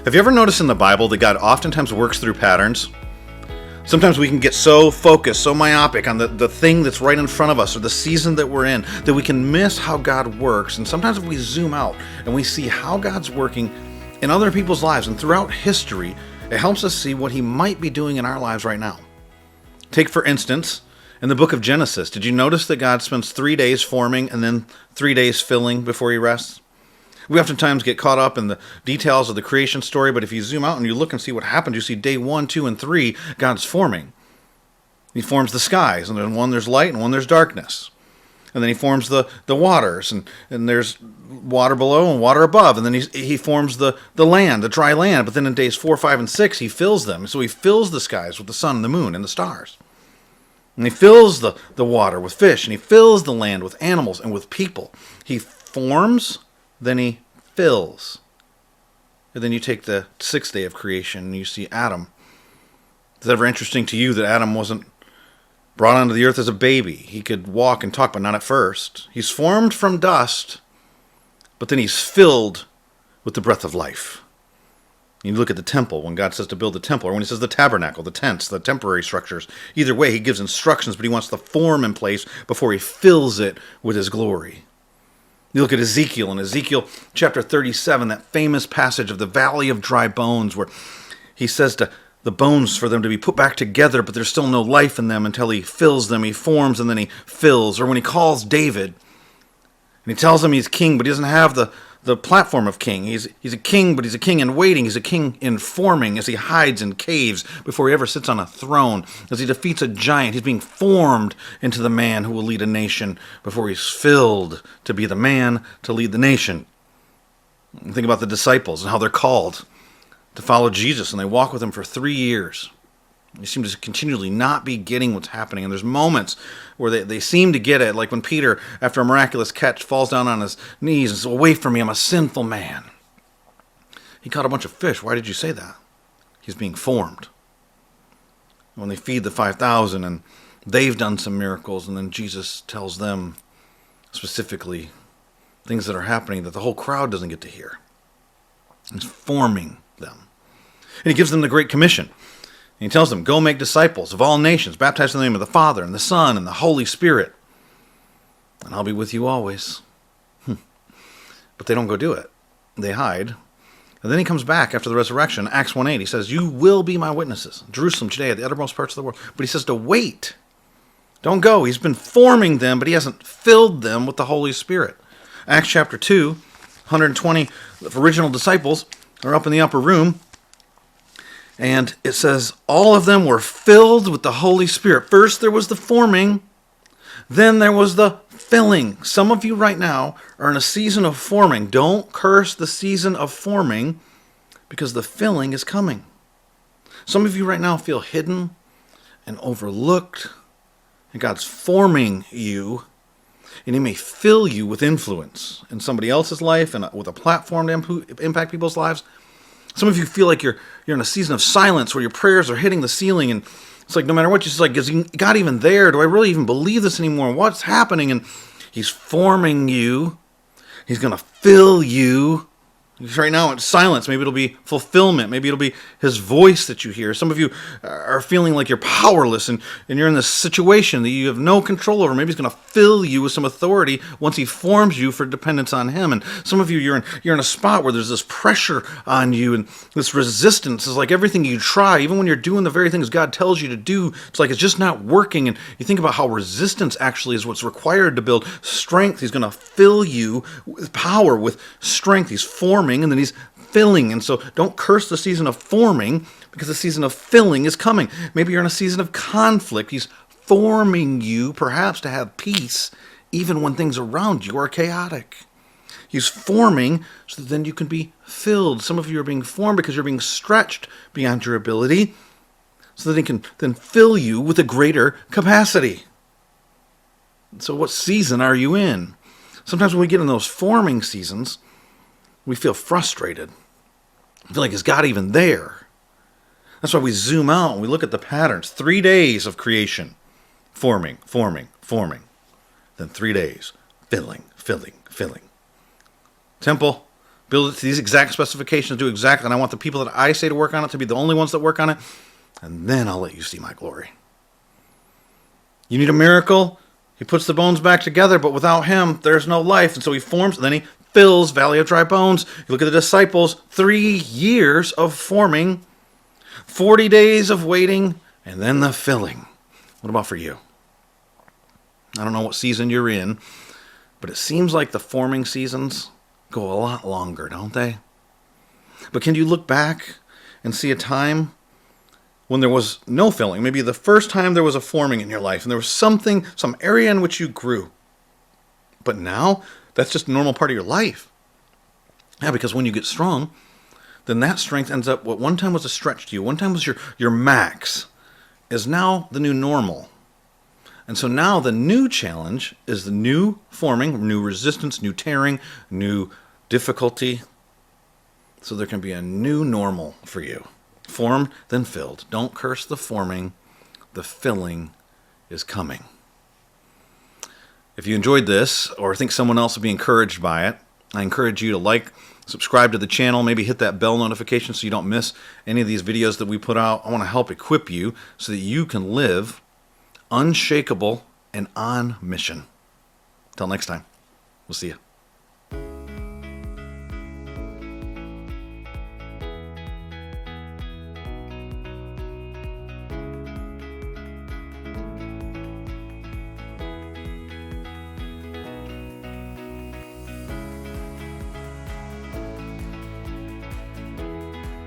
Have you ever noticed in the Bible that God oftentimes works through patterns? Sometimes we can get so focused, so myopic on the thing that's right in front of us or the season that we're in that we can miss how God works. And sometimes if we zoom out and we see how God's working in other people's lives and throughout history, it helps us see what He might be doing in our lives right now. Take, for instance, in the book of Genesis, did you notice that God spends 3 days forming and then 3 days filling before He rests? We oftentimes get caught up in the details of the creation story, but if you zoom out and you look and see what happens, you see day 1, 2, and 3, God's forming. He forms the skies, and in one there's light and one there's darkness. And then He forms the waters, and there's water below and water above. And then he forms the land, the dry land. But then in days 4, 5, and 6, He fills them. So He fills the skies with the sun and the moon and the stars. And He fills the water with fish, and He fills the land with animals and with people. He forms, then He fills. And then you take the 6th day of creation and you see Adam. Is it ever interesting to you that Adam wasn't brought onto the earth as a baby? He could walk and talk, but not at first. He's formed from dust, but then He's filled with the breath of life. You look at the temple, when God says to build the temple, or when He says the tabernacle, the tents, the temporary structures. Either way, He gives instructions, but He wants the form in place before He fills it with His glory. You look at Ezekiel, in Ezekiel chapter 37, that famous passage of the valley of dry bones, where He says to the bones for them to be put back together, but there's still no life in them until He fills them. He forms and then He fills. Or when He calls David, and He tells him he's king, but he doesn't have the platform of king. He's a king, but he's a king in waiting. He's a king in forming as he hides in caves before he ever sits on a throne. As he defeats a giant, he's being formed into the man who will lead a nation before he's filled to be the man to lead the nation. And think about the disciples and how they're called to follow Jesus, and they walk with Him for 3 years. They seem to continually not be getting what's happening. And there's moments where they seem to get it, like when Peter, after a miraculous catch, falls down on his knees and says, "Away from me, I'm a sinful man." He caught a bunch of fish. Why did you say that? He's being formed. When they feed the 5,000 and they've done some miracles, and then Jesus tells them specifically things that are happening that the whole crowd doesn't get to hear. He's forming them. And He gives them the Great Commission. And He tells them, "Go make disciples of all nations, baptize in the name of the Father and the Son and the Holy Spirit, and I'll be with you always." But they don't go do it. They hide. And then He comes back after the resurrection. Acts 1:8, He says, "You will be my witnesses, Jerusalem, Judea, the uttermost parts of the world." But He says to wait. Don't go. He's been forming them, but He hasn't filled them with the Holy Spirit. Acts chapter 2, 120 original disciples are up in the upper room. And it says, all of them were filled with the Holy Spirit. First there was the forming, then there was the filling. Some of you right now are in a season of forming. Don't curse the season of forming, because the filling is coming. Some of you right now feel hidden and overlooked, and God's forming you, and He may fill you with influence in somebody else's life and with a platform to impact people's lives. Some of you feel like you're in a season of silence where your prayers are hitting the ceiling, and it's like no matter what, you're just like, is God even there? Do I really even believe this anymore? What's happening? And He's forming you. He's going to fill you. Right now it's silence. Maybe it'll be fulfillment. Maybe it'll be His voice that you hear. Some of you are feeling like you're powerless and you're in this situation that you have no control over. Maybe He's going to fill you with some authority once He forms you for dependence on Him. And some of you, you're in a spot where there's this pressure on you and this resistance. Is like everything you try, even when you're doing the very things God tells you to do, it's like it's just not working. And you think about how resistance actually is what's required to build strength. He's going to fill you with power, with strength. He's forming, and then He's filling. And so don't curse the season of forming, because the season of filling is coming. Maybe you're in a season of conflict. He's forming you perhaps to have peace even when things around you are chaotic. He's forming so that then you can be filled. Some of you are being formed because you're being stretched beyond your ability, so that He can then fill you with a greater capacity. So what season are you in? Sometimes when we get in those forming seasons, we feel frustrated. I feel like, is God even there? That's why we zoom out and we look at the patterns. 3 days of creation. Forming. Then 3 days. Filling. Temple, Build it to these exact specifications, do exactly, and I want the people that I say to work on it to be the only ones that work on it, and then I'll let you see my glory. You need a miracle? He puts the bones back together, but without him, there's no life. And so he forms, and then he fills Valley of Dry Bones. You look at the disciples, 3 years of forming, 40 days of waiting, and then the filling. What about for you? I don't know what season you're in, but it seems like the forming seasons go a lot longer, don't they? But can you look back and see a time when there was no filling? Maybe the first time there was a forming in your life, and there was something, some area in which you grew. But now, that's just a normal part of your life. Yeah, because when you get strong, then that strength ends up, what one time was a stretch to you, one time was your max, is now the new normal. And so now the new challenge is the new forming, new resistance, new tearing, new difficulty. So there can be a new normal for you. Formed, then filled. Don't curse the forming. The filling is coming. If you enjoyed this or think someone else will be encouraged by it, I encourage you to like, subscribe to the channel, maybe hit that bell notification so you don't miss any of these videos that we put out. I want to help equip you so that you can live unshakable and on mission. Until next time, we'll see you.